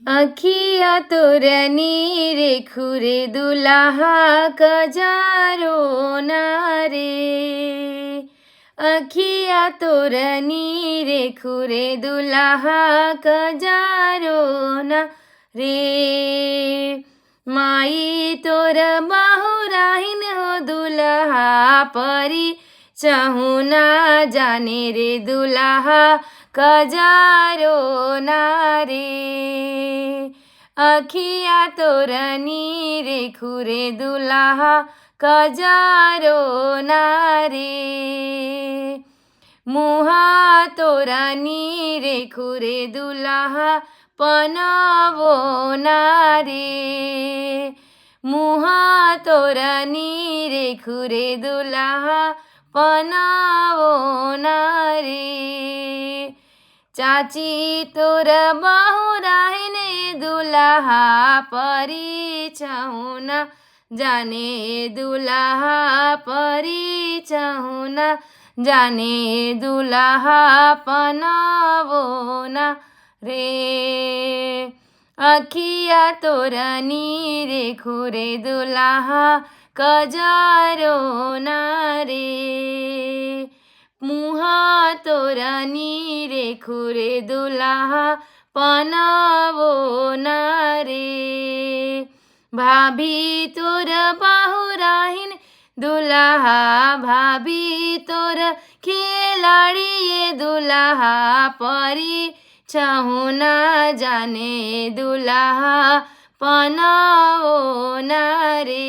अखिया तोरा नीरे खुरे दुलाहा कजारो नारे। अखिया तोरा नीरे खुरे दुलाहा कजारो ना रे। माई तोर बहुराहिन हो दुल्हा परी चाहू ना जाने रे दुल्हा कजारो नारे। अखिया तोर नीरे खुरे दुल्हा कजारो नारे। मुहा तोरा नीरे खुरे दुल्हा पनावो नारे। मुहा तोरा नीरे खुरे दुल्हा पनावो नारे। चाची तोर बहुराहिने दुल्हा परी चाहू ना जाने दुल्हा परी चाहू ना जाने दुल्हा पनावो ना रे। अखिया तोरा नीरे खुरे दुल्हा कजारो नारे। मुहा तोरा नीरे खुरे दुल्हा पनावो नारे। भाभी तोर बहुराहिन दुल्हा भाभी तोर खिलाड़ी ये दुल्हा परी चाहू ना जाने दुल्हा पनावो नारे।